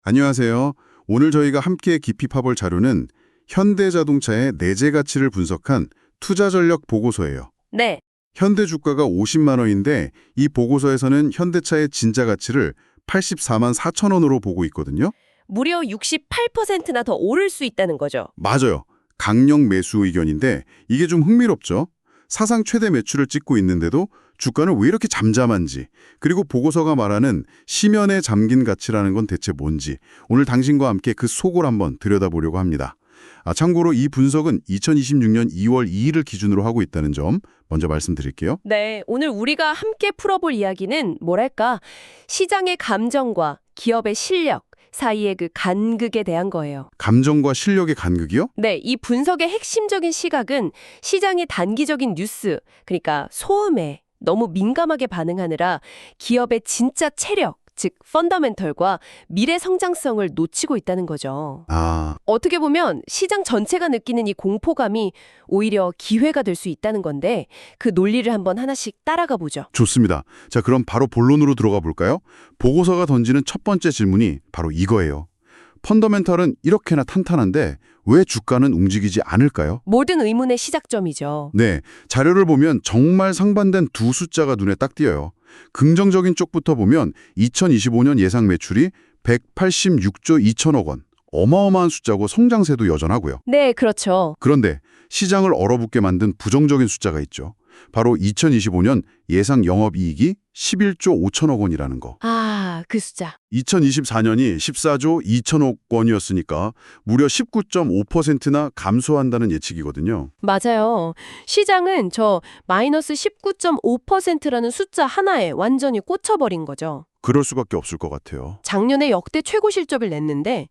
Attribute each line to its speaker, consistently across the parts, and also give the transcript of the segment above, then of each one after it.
Speaker 1: 안녕하세요. 오늘 저희가 함께 깊이 파볼 자료는 현대자동차의 내재 가치를 분석한 투자 전략 보고서예요.
Speaker 2: 네,
Speaker 1: 현대 주가가 50만 원인데 이 보고서에서는 현대차의 진짜 가치를 84만 4천 원으로 보고 있거든요.
Speaker 2: 무려 68%나 더 오를 수 있다는 거죠.
Speaker 1: 맞아요. 강력 매수 의견인데 이게 좀 흥미롭죠. 사상 최대 매출을 찍고 있는데도 주가는 왜 이렇게 잠잠한지, 그리고 보고서가 말하는 심연에 잠긴 가치라는 건 대체 뭔지 오늘 당신과 함께 그 속을 한번 들여다보려고 합니다. 참고로 이 분석은 2026년 2월 2일을 기준으로 하고 있다는 점 먼저 말씀드릴게요.
Speaker 2: 네, 오늘 우리가 함께 풀어볼 이야기는 뭐랄까, 시장의 감정과 기업의 실력 사이의 그 간극에 대한 거예요.
Speaker 1: 감정과 실력의 간극이요?
Speaker 2: 네, 이 분석의 핵심적인 시각은 시장의 단기적인 뉴스, 그러니까 소음에 너무 민감하게 반응하느라 기업의 진짜 체력, 즉 펀더멘털과 미래 성장성을 놓치고 있다는 거죠. 어떻게 보면 시장 전체가 느끼는 이 공포감이 오히려 기회가 될 수 있다는 건데 그 논리를 한번 하나씩 따라가 보죠.
Speaker 1: 좋습니다. 자, 그럼 바로 본론으로 들어가 볼까요? 보고서가 던지는 첫 번째 질문이 바로 이거예요. 펀더멘털은 이렇게나 탄탄한데 왜 주가는 움직이지 않을까요?
Speaker 2: 모든 의문의 시작점이죠.
Speaker 1: 네, 자료를 보면 정말 상반된 두 숫자가 눈에 딱 띄어요. 긍정적인 쪽부터 보면 2025년 예상 매출이 186조 2천억 원. 어마어마한 숫자고 성장세도 여전하고요.
Speaker 2: 네, 그렇죠.
Speaker 1: 그런데 시장을 얼어붙게 만든 부정적인 숫자가 있죠. 바로 2025년 예상 영업이익이 11조 5천억 원이라는 거.
Speaker 2: 그 숫자.
Speaker 1: 2024년이 14조 2천억 원이었으니까 무려 19.5%나 감소한다는 예측이거든요.
Speaker 2: 맞아요. 시장은 저 마이너스 19.5%라는 숫자 하나에 완전히 꽂혀버린 거죠.
Speaker 1: 그럴 수밖에 없을 것 같아요.
Speaker 2: 작년에 역대 최고 실적을 냈는데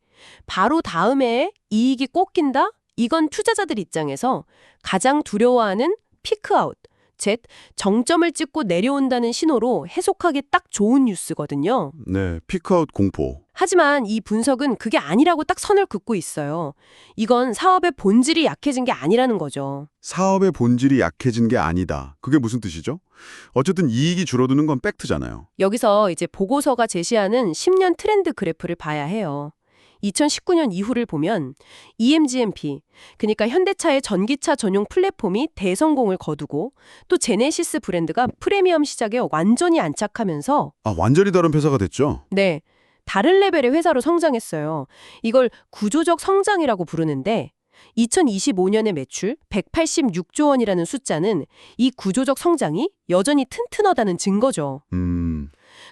Speaker 2: 바로 다음 해에 이익이 꺾인다? 이건 투자자들 입장에서 가장 두려워하는 피크아웃, 즉 정점을 찍고 내려온다는 신호로 해석하기 딱 좋은 뉴스거든요.
Speaker 1: 네, 피크아웃 공포.
Speaker 2: 하지만 이 분석은 그게 아니라고 딱 선을 긋고 있어요. 이건 사업의 본질이 약해진 게 아니라는 거죠.
Speaker 1: 사업의 본질이 약해진 게 아니다. 그게 무슨 뜻이죠? 어쨌든 이익이 줄어드는 건 팩트잖아요.
Speaker 2: 여기서 이제 보고서가 제시하는 10년 트렌드 그래프를 봐야 해요. 2019년 이후를 보면 EMGMP, 그러니까 현대차의 전기차 전용 플랫폼이 대성공을 거두고 또 제네시스 브랜드가 프리미엄 시장에 완전히 안착하면서
Speaker 1: 완전히 다른 회사가 됐죠?
Speaker 2: 네, 다른 레벨의 회사로 성장했어요. 이걸 구조적 성장이라고 부르는데 2025년의 매출 186조 원이라는 숫자는 이 구조적 성장이 여전히 튼튼하다는 증거죠.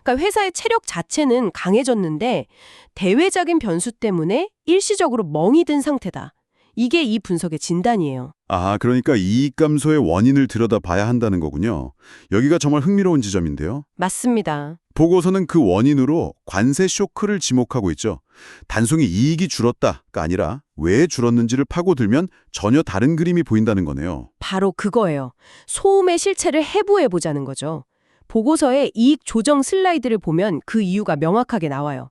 Speaker 2: 그러니까 회사의 체력 자체는 강해졌는데 대외적인 변수 때문에 일시적으로 멍이 든 상태다. 이게 이 분석의 진단이에요.
Speaker 1: 그러니까 이익 감소의 원인을 들여다봐야 한다는 거군요. 여기가 정말 흥미로운 지점인데요.
Speaker 2: 맞습니다.
Speaker 1: 보고서는 그 원인으로 관세 쇼크를 지목하고 있죠. 단순히 이익이 줄었다가 아니라 왜 줄었는지를 파고들면 전혀 다른 그림이 보인다는 거네요.
Speaker 2: 바로 그거예요. 소음의 실체를 해부해보자는 거죠. 보고서의 이익 조정 슬라이드를 보면 그 이유가 명확하게 나와요.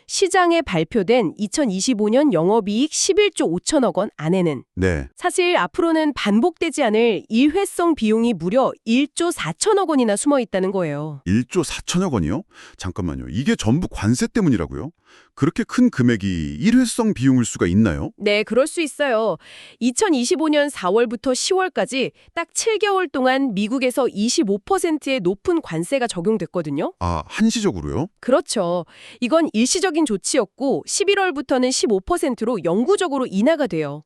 Speaker 2: 시장에 발표된 2025년 영업이익 11조 5천억 원 안에는
Speaker 1: 네.
Speaker 2: 사실 앞으로는 반복되지 않을 일회성 비용이 무려 1조 4천억 원이나 숨어 있다는 거예요.
Speaker 1: 1조 4천억 원이요? 잠깐만요. 이게 전부 관세 때문이라고요? 그렇게 큰 금액이 일회성 비용일 수가 있나요?
Speaker 2: 네, 그럴 수 있어요. 2025년 4월부터 10월까지 딱 7개월 동안 미국에서 25%의 높은 관세가 적용됐거든요.
Speaker 1: 한시적으로요?
Speaker 2: 그렇죠. 이건 일시적인 조치였고 11월부터는 15%로 영구적으로 인하가 돼요.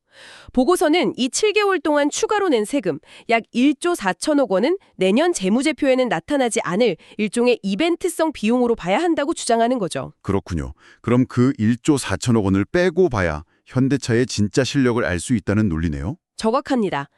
Speaker 2: 보고서는 이 7개월 동안 추가로 낸 세금 약 1조 4천억 원은 내년 재무제표에는 나타나지 않을 일종의 이벤트성 비용으로 봐야 한다고 주장하는 거죠.
Speaker 1: 그렇군요. 그럼 그 1조 4천억 원을 빼고 봐야 현대차의 진짜 실력을 알 수 있다는 논리네요?
Speaker 2: 정확합니다.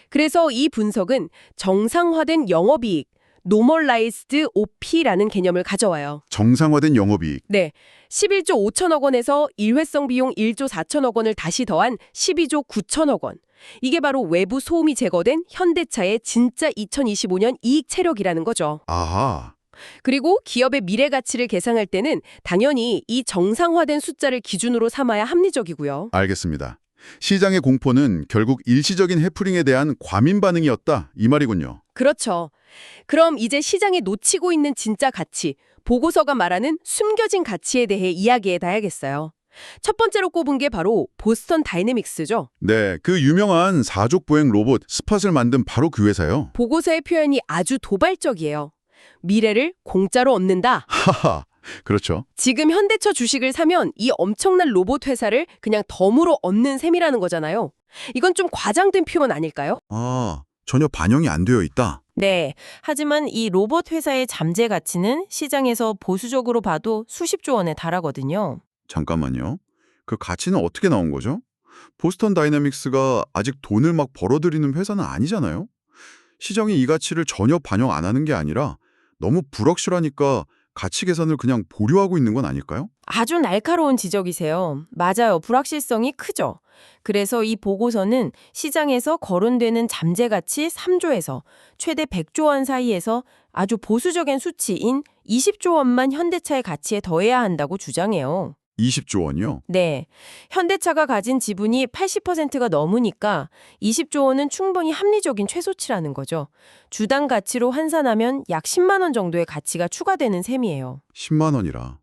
Speaker 2: 그래서 이 분석은 정상화된 영업이익, Normalized OP라는 개념을 가져와요.
Speaker 1: 정상화된 영업이익.
Speaker 2: 네, 11조 5천억 원에서 일회성 비용 1조 4천억 원을 다시 더한 12조 9천억 원. 이게 바로 외부 소음이 제거된 현대차의 진짜 2025년 이익 체력이라는 거죠.
Speaker 1: 아하.
Speaker 2: 그리고 기업의 미래 가치를 계산할 때는 당연히 이 정상화된 숫자를 기준으로 삼아야 합리적이고요.
Speaker 1: 알겠습니다. 시장의 공포는 결국 일시적인 해프닝에 대한 과민 반응이었다 이 말이군요.
Speaker 2: 그렇죠. 그럼 이제 시장에 놓치고 있는 진짜 가치, 보고서가 말하는 숨겨진 가치에 대해 이야기해 봐야겠어요. 첫 번째로 꼽은 게 바로 보스턴 다이내믹스죠.
Speaker 1: 네, 그 유명한 사족 보행 로봇 스팟을 만든 바로 그 회사요.
Speaker 2: 보고서의 표현이 아주 도발적이에요. 미래를 공짜로 얻는다.
Speaker 1: 하하, 그렇죠.
Speaker 2: 지금 현대차 주식을 사면 이 엄청난 로봇 회사를 그냥 덤으로 얻는 셈이라는 거잖아요. 이건 좀 과장된 표현 아닐까요?
Speaker 1: 아, 전혀 반영이 안 되어 있다.
Speaker 3: 네. 하지만 이 로봇 회사의 잠재 가치는 시장에서 보수적으로 봐도 수십조 원에 달하거든요.
Speaker 1: 잠깐만요. 그 가치는 어떻게 나온 거죠? 보스턴 다이내믹스가 아직 돈을 막 벌어들이는 회사는 아니잖아요. 시장이 이 가치를 전혀 반영 안 하는 게 아니라 너무 불확실하니까 가치 계산을 그냥 보류하고 있는 건 아닐까요?
Speaker 3: 아주 날카로운 지적이세요. 맞아요. 불확실성이 크죠. 그래서 이 보고서는 시장에서 거론되는 잠재 가치 3조에서 최대 100조 원 사이에서 아주 보수적인 수치인 20조 원만 현대차의 가치에 더해야 한다고 주장해요.
Speaker 1: 20조 원이요?
Speaker 3: 네. 현대차가 가진 지분이 80%가 넘으니까 20조 원은 충분히 합리적인 최소치라는 거죠. 주당 가치로 환산하면 약 10만 원 정도의 가치가 추가되는 셈이에요.
Speaker 1: 10만 원이라.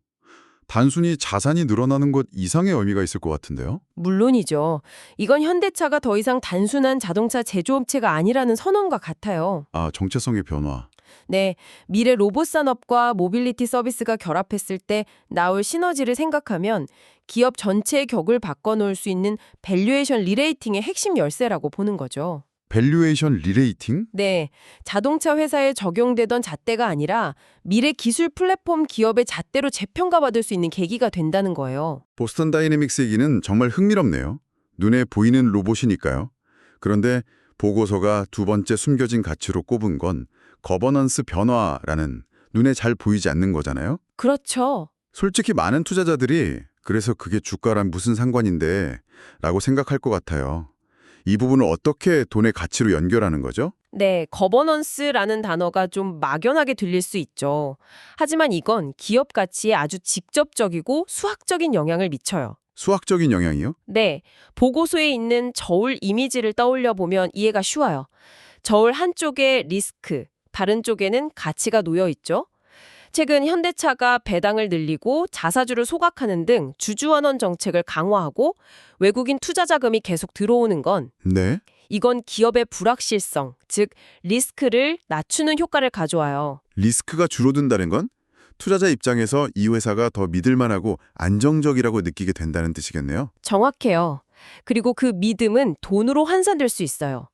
Speaker 1: 단순히 자산이 늘어나는 것 이상의 의미가 있을 것 같은데요?
Speaker 3: 물론이죠. 이건 현대차가 더 이상 단순한 자동차 제조업체가 아니라는 선언과 같아요.
Speaker 1: 아, 정체성의 변화.
Speaker 3: 네, 미래 로봇 산업과 모빌리티 서비스가 결합했을 때 나올 시너지를 생각하면 기업 전체의 격을 바꿔놓을 수 있는 밸류에이션 리레이팅의 핵심 열쇠라고 보는 거죠.
Speaker 1: 밸류에이션 리레이팅?
Speaker 3: 네, 자동차 회사에 적용되던 잣대가 아니라 미래 기술 플랫폼 기업의 잣대로 재평가받을 수 있는 계기가 된다는 거예요.
Speaker 1: 보스턴 다이내믹스 얘기는 정말 흥미롭네요. 눈에 보이는 로봇이니까요. 그런데 보고서가 두 번째 숨겨진 가치로 꼽은 건 거버넌스 변화라는 눈에 잘 보이지 않는 거잖아요.
Speaker 3: 그렇죠.
Speaker 1: 솔직히 많은 투자자들이 그래서 그게 주가랑 무슨 상관인데 라고 생각할 것 같아요. 이 부분을 어떻게 돈의 가치로 연결하는 거죠?
Speaker 3: 네, 거버넌스라는 단어가 좀 막연하게 들릴 수 있죠. 하지만 이건 기업 가치에 아주 직접적이고 수학적인 영향을 미쳐요.
Speaker 1: 수학적인 영향이요?
Speaker 3: 네, 보고서에 있는 저울 이미지를 떠올려 보면 이해가 쉬워요. 저울 한쪽에 리스크, 다른 쪽에는 가치가 놓여 있죠. 최근 현대차가 배당을 늘리고 자사주를 소각하는 등 주주환원 정책을 강화하고 외국인 투자 자금이 계속 들어오는 건
Speaker 1: 네.
Speaker 3: 이건 기업의 불확실성, 즉 리스크를 낮추는 효과를 가져와요.
Speaker 1: 리스크가 줄어든다는 건 투자자 입장에서 이 회사가 더 믿을만하고 안정적이라고 느끼게 된다는 뜻이겠네요.
Speaker 3: 정확해요. 그리고 그 믿음은 돈으로 환산될 수 있어요.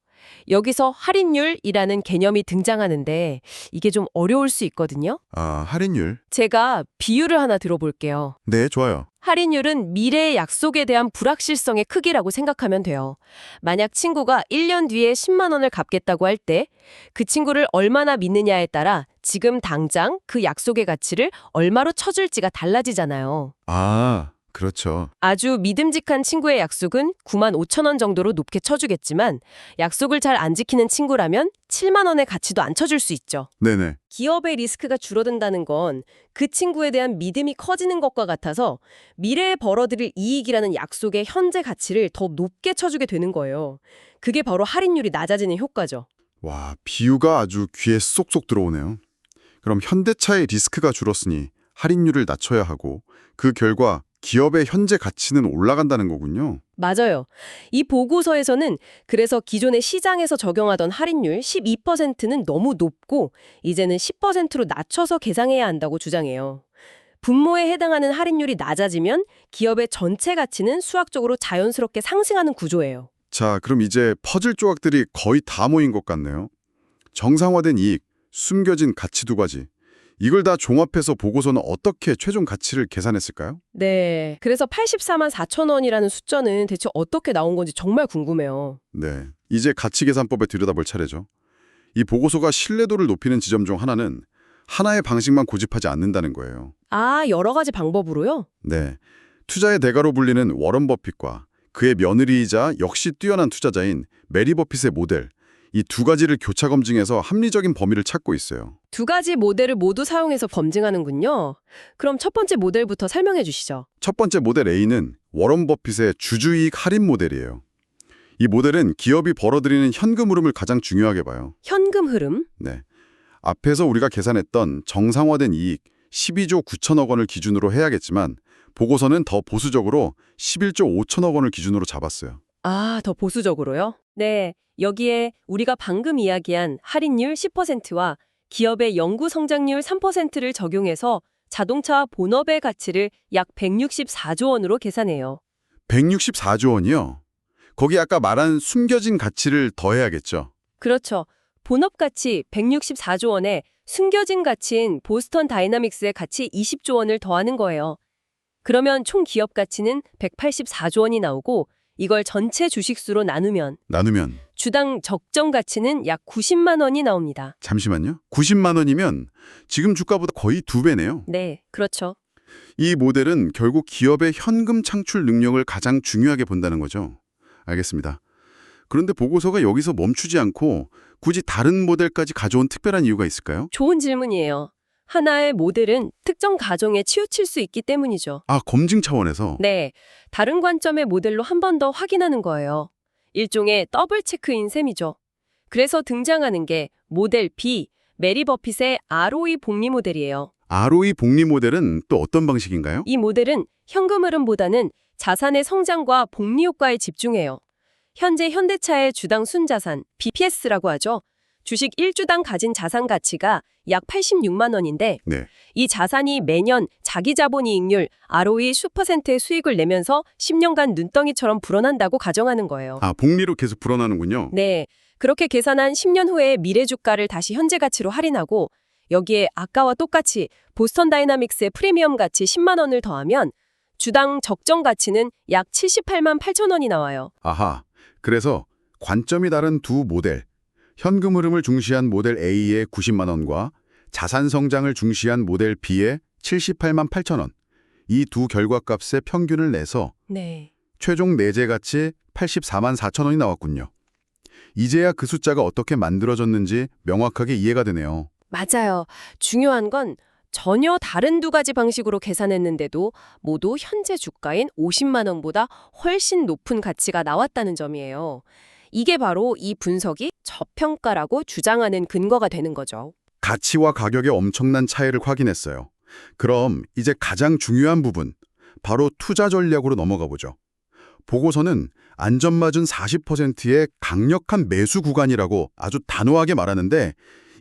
Speaker 3: 여기서 할인율이라는 개념이 등장하는데 이게 좀 어려울 수 있거든요.
Speaker 1: 아, 할인율.
Speaker 3: 제가 비유를 하나 들어볼게요.
Speaker 1: 네, 좋아요.
Speaker 3: 할인율은 미래의 약속에 대한 불확실성의 크기라고 생각하면 돼요. 만약 친구가 1년 뒤에 10만 원을 갚겠다고 할 때 그 친구를 얼마나 믿느냐에 따라 지금 당장 그 약속의 가치를 얼마로 쳐줄지가 달라지잖아요.
Speaker 1: 아, 그렇죠.
Speaker 3: 아주 믿음직한 친구의 약속은 9만 5천 원 정도로 높게 쳐주겠지만 약속을 잘 안 지키는 친구라면 7만 원의 가치도 안 쳐줄 수 있죠.
Speaker 1: 네네.
Speaker 3: 기업의 리스크가 줄어든다는 건 그 친구에 대한 믿음이 커지는 것과 같아서 미래에 벌어들일 이익이라는 약속의 현재 가치를 더 높게 쳐주게 되는 거예요. 그게 바로 할인율이 낮아지는 효과죠.
Speaker 1: 와, 비유가 아주 귀에 쏙쏙 들어오네요. 그럼 현대차의 리스크가 줄었으니 할인율을 낮춰야 하고 그 결과 기업의 현재 가치는 올라간다는 거군요.
Speaker 3: 맞아요. 이 보고서에서는 그래서 기존의 시장에서 적용하던 할인율 12%는 너무 높고 이제는 10%로 낮춰서 계상해야 한다고 주장해요. 분모에 해당하는 할인율이 낮아지면 기업의 전체 가치는 수학적으로 자연스럽게 상승하는 구조예요.
Speaker 1: 자, 그럼 이제 퍼즐 조각들이 거의 다 모인 것 같네요. 정상화된 이익, 숨겨진 가치 두 가지. 이걸 다 종합해서 보고서는 어떻게 최종 가치를 계산했을까요?
Speaker 3: 네. 그래서 84만 4천 원이라는 숫자는 대체 어떻게 나온 건지 정말 궁금해요.
Speaker 1: 네, 이제 가치 계산법에 들여다볼 차례죠. 이 보고서가 신뢰도를 높이는 지점 중 하나는 하나의 방식만 고집하지 않는다는 거예요.
Speaker 3: 아, 여러 가지 방법으로요?
Speaker 1: 네, 투자의 대가로 불리는 워런 버핏과 그의 며느리이자 역시 뛰어난 투자자인 메리 버핏의 모델, 이 두 가지를 교차 검증해서 합리적인 범위를 찾고 있어요.
Speaker 3: 두 가지 모델을 모두 사용해서 검증하는군요. 그럼 첫 번째 모델부터 설명해 주시죠.
Speaker 1: 첫 번째 모델 A는 워런 버핏의 주주이익 할인 모델이에요. 이 모델은 기업이 벌어들이는 현금 흐름을 가장 중요하게 봐요.
Speaker 2: 현금 흐름?
Speaker 1: 네. 앞에서 우리가 계산했던 정상화된 이익 12조 9천억 원을 기준으로 해야겠지만 보고서는 더 보수적으로 11조 5천억 원을 기준으로 잡았어요.
Speaker 2: 아, 더 보수적으로요?
Speaker 3: 네, 여기에 우리가 방금 이야기한 할인율 10%와 기업의 연구 성장률 3%를 적용해서 자동차 본업의 가치를 약 164조 원으로 계산해요.
Speaker 1: 164조 원이요? 거기 아까 말한 숨겨진 가치를 더해야겠죠.
Speaker 3: 그렇죠. 본업 가치 164조 원에 숨겨진 가치인 보스턴 다이나믹스의 가치 20조 원을 더하는 거예요. 그러면 총 기업 가치는 184조 원이 나오고 이걸 전체 주식수로 나누면 주당 적정 가치는 약 90만 원이 나옵니다.
Speaker 1: 잠시만요. 90만 원이면 지금 주가보다 거의 2배네요.
Speaker 3: 네, 그렇죠.
Speaker 1: 이 모델은 결국 기업의 현금 창출 능력을 가장 중요하게 본다는 거죠. 알겠습니다. 그런데 보고서가 여기서 멈추지 않고 굳이 다른 모델까지 가져온 특별한 이유가 있을까요?
Speaker 3: 좋은 질문이에요. 하나의 모델은 특정 가정에 치우칠 수 있기 때문이죠.
Speaker 1: 아, 검증 차원에서?
Speaker 3: 네, 다른 관점의 모델로 한 번 더 확인하는 거예요. 일종의 더블 체크인 셈이죠. 그래서 등장하는 게 모델 B, 메리 버핏의 ROE 복리 모델이에요.
Speaker 1: ROE 복리 모델은 또 어떤 방식인가요?
Speaker 3: 이 모델은 현금 흐름보다는 자산의 성장과 복리 효과에 집중해요. 현재 현대차의 주당 순자산, BPS라고 하죠. 주식 1주당 가진 자산 가치가 약 86만 원인데
Speaker 1: 네.
Speaker 3: 이 자산이 매년 자기 자본 이익률 ROE 10%의 수익을 내면서 10년간 눈덩이처럼 불어난다고 가정하는 거예요.
Speaker 1: 아, 복리로 계속 불어나는군요.
Speaker 3: 네, 그렇게 계산한 10년 후에 미래 주가를 다시 현재 가치로 할인하고 여기에 아까와 똑같이 보스턴 다이나믹스의 프리미엄 가치 10만 원을 더하면 주당 적정 가치는 약 78만 8천 원이 나와요.
Speaker 1: 아하, 그래서 관점이 다른 두 모델, 현금 흐름을 중시한 모델 A의 90만 원과 자산 성장을 중시한 모델 B의 78만 8천 원, 이 두 결과값의 평균을 내서
Speaker 3: 네.
Speaker 1: 최종 내재 가치 84만 4천 원이 나왔군요. 이제야 그 숫자가 어떻게 만들어졌는지 명확하게 이해가 되네요.
Speaker 3: 맞아요. 중요한 건 전혀 다른 두 가지 방식으로 계산했는데도 모두 현재 주가인 50만 원보다 훨씬 높은 가치가 나왔다는 점이에요. 이게 바로 이 분석이 저평가라고 주장하는 근거가 되는 거죠.
Speaker 1: 가치와 가격의 엄청난 차이를 확인했어요. 그럼 이제 가장 중요한 부분, 바로 투자 전략으로 넘어가 보죠. 보고서는 안전마진 40%의 강력한 매수 구간이라고 아주 단호하게 말하는데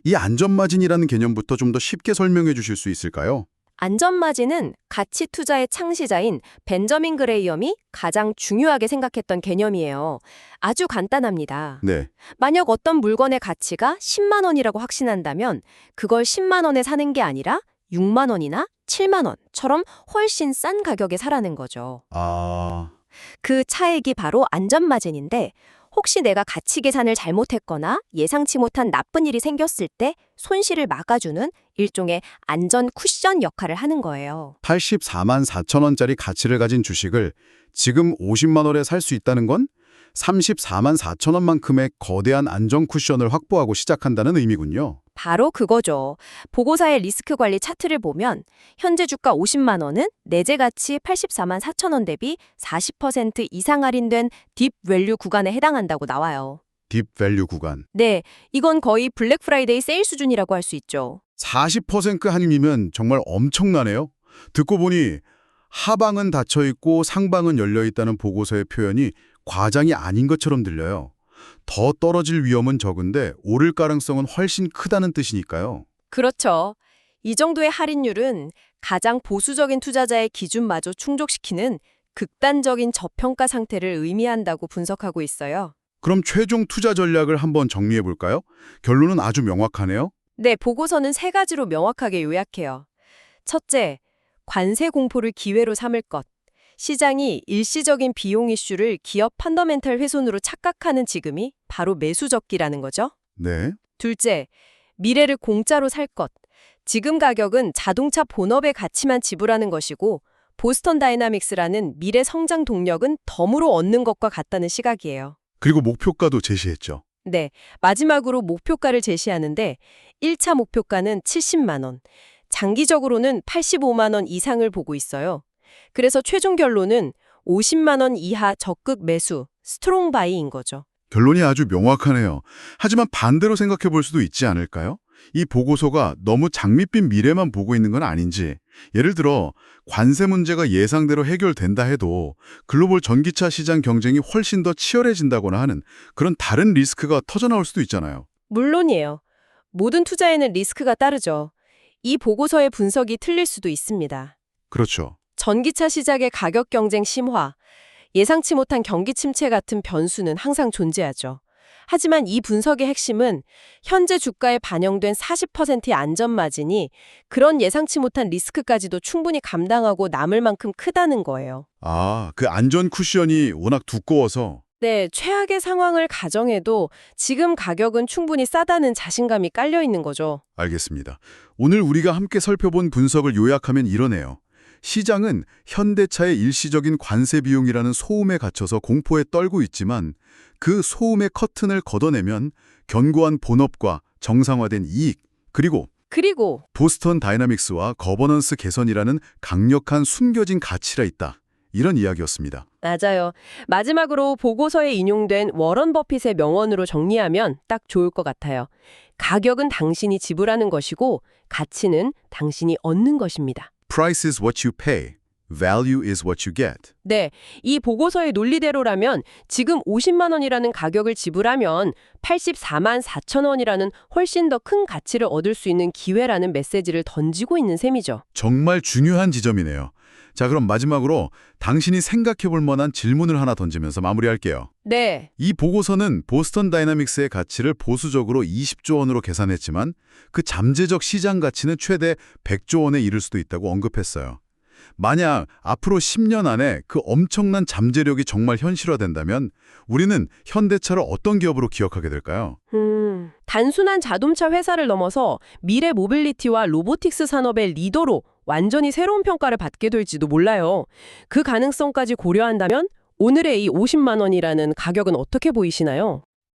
Speaker 1: 이 안전마진이라는 개념부터 좀 더 쉽게 설명해 주실 수 있을까요?
Speaker 3: 안전마진은 가치 투자의 창시자인 벤저민 그레이엄이 가장 중요하게 생각했던 개념이에요. 아주 간단합니다.
Speaker 1: 네.
Speaker 3: 만약 어떤 물건의 가치가 10만 원이라고 확신한다면 그걸 10만 원에 사는 게 아니라 6만 원이나 7만 원처럼 훨씬 싼 가격에 사라는 거죠. 그 차액이 바로 안전마진인데 혹시 내가 가치 계산을 잘못했거나 예상치 못한 나쁜 일이 생겼을 때 손실을 막아주는 일종의 안전 쿠션 역할을 하는 거예요.
Speaker 1: 84만 4천 원짜리 가치를 가진 주식을 지금 50만 원에 살 수 있다는 건 34만 4천 원만큼의 거대한 안전 쿠션을 확보하고 시작한다는 의미군요.
Speaker 3: 바로 그거죠. 보고서의 리스크 관리 차트를 보면 현재 주가 50만 원은 내재 가치 84만 4천 원 대비 40% 이상 할인된 딥 밸류 구간에 해당한다고 나와요.
Speaker 1: 딥 밸류 구간.
Speaker 3: 네, 이건 거의 블랙 프라이데이 세일 수준이라고 할 수 있죠.
Speaker 1: 40% 할인이면 정말 엄청나네요. 듣고 보니 하방은 닫혀 있고 상방은 열려 있다는 보고서의 표현이 과장이 아닌 것처럼 들려요. 더 떨어질 위험은 적은데 오를 가능성은 훨씬 크다는 뜻이니까요.
Speaker 3: 그렇죠. 이 정도의 할인율은 가장 보수적인 투자자의 기준마저 충족시키는 극단적인 저평가 상태를 의미한다고 분석하고 있어요.
Speaker 1: 그럼 최종 투자 전략을 한번 정리해 볼까요? 결론은 아주 명확하네요.
Speaker 3: 네, 보고서는 세 가지로 명확하게 요약해요. 첫째, 관세 공포를 기회로 삼을 것. 시장이 일시적인 비용 이슈를 기업 펀더멘털 훼손으로 착각하는 지금이 바로 매수적기라는 거죠.
Speaker 1: 네.
Speaker 3: 둘째, 미래를 공짜로 살 것. 지금 가격은 자동차 본업의 가치만 지불하는 것이고 보스턴 다이나믹스라는 미래 성장 동력은 덤으로 얻는 것과 같다는 시각이에요.
Speaker 1: 그리고 목표가도 제시했죠.
Speaker 3: 네, 마지막으로 목표가를 제시하는데 1차 목표가는 70만 원, 장기적으로는 85만 원 이상을 보고 있어요. 그래서 최종 결론은 50만 원 이하 적극 매수,
Speaker 2: 스트롱 바이인 거죠.
Speaker 1: 결론이 아주 명확하네요. 하지만 반대로 생각해 볼 수도 있지 않을까요? 이 보고서가 너무 장밋빛 미래만 보고 있는 건 아닌지, 예를 들어 관세 문제가 예상대로 해결된다 해도 글로벌 전기차 시장 경쟁이 훨씬 더 치열해진다거나 하는 그런 다른 리스크가 터져나올 수도 있잖아요.
Speaker 2: 물론이에요. 모든 투자에는 리스크가 따르죠. 이 보고서의 분석이 틀릴 수도 있습니다.
Speaker 1: 그렇죠.
Speaker 2: 전기차 시장의 가격 경쟁 심화, 예상치 못한 경기 침체 같은 변수는 항상 존재하죠. 하지만 이 분석의 핵심은 현재 주가에 반영된 40%의 안전마진이 그런 예상치 못한 리스크까지도 충분히 감당하고 남을 만큼 크다는 거예요.
Speaker 1: 아, 그 안전 쿠션이 워낙 두꺼워서.
Speaker 2: 네, 최악의 상황을 가정해도 지금 가격은 충분히 싸다는 자신감이 깔려 있는 거죠.
Speaker 1: 알겠습니다. 오늘 우리가 함께 살펴본 분석을 요약하면 이러네요. 시장은 현대차의 일시적인 관세 비용이라는 소음에 갇혀서 공포에 떨고 있지만 그 소음의 커튼을 걷어내면 견고한 본업과 정상화된 이익, 그리고 보스턴 다이나믹스와 거버넌스 개선이라는 강력한 숨겨진 가치가 있다. 이런 이야기였습니다.
Speaker 2: 맞아요. 마지막으로 보고서에 인용된 워런 버핏의 명언으로 정리하면 딱 좋을 것 같아요. 가격은 당신이 지불하는 것이고 가치는 당신이 얻는 것입니다.
Speaker 1: Price is what you pay. Value is what you get.
Speaker 2: 네, 이 보고서의 논리대로라면 지금 50만 원이라는 가격을 지불하면 84만 4천 원이라는 훨씬 더 큰 가치를 얻을 수 있는 기회라는 메시지를 던지고 있는 셈이죠.
Speaker 1: 정말 중요한 지점이네요. 자, 그럼 마지막으로 당신이 생각해 볼 만한 질문을 하나 던지면서 마무리할게요.
Speaker 2: 네,
Speaker 1: 이 보고서는 보스턴 다이나믹스의 가치를 보수적으로 20조 원으로 계산했지만 그 잠재적 시장 가치는 최대 100조 원에 이를 수도 있다고 언급했어요. 만약 앞으로 10년 안에 그 엄청난 잠재력이 정말 현실화된다면 우리는 현대차를 어떤 기업으로 기억하게 될까요?
Speaker 2: 단순한 자동차 회사를 넘어서 미래 모빌리티와 로보틱스 산업의 리더로 완전히 새로운 평가를 받게 될지도 몰라요. 그 가능성까지 고려한다면 오늘의 이 50만 원이라는 가격은 어떻게 보이시나요?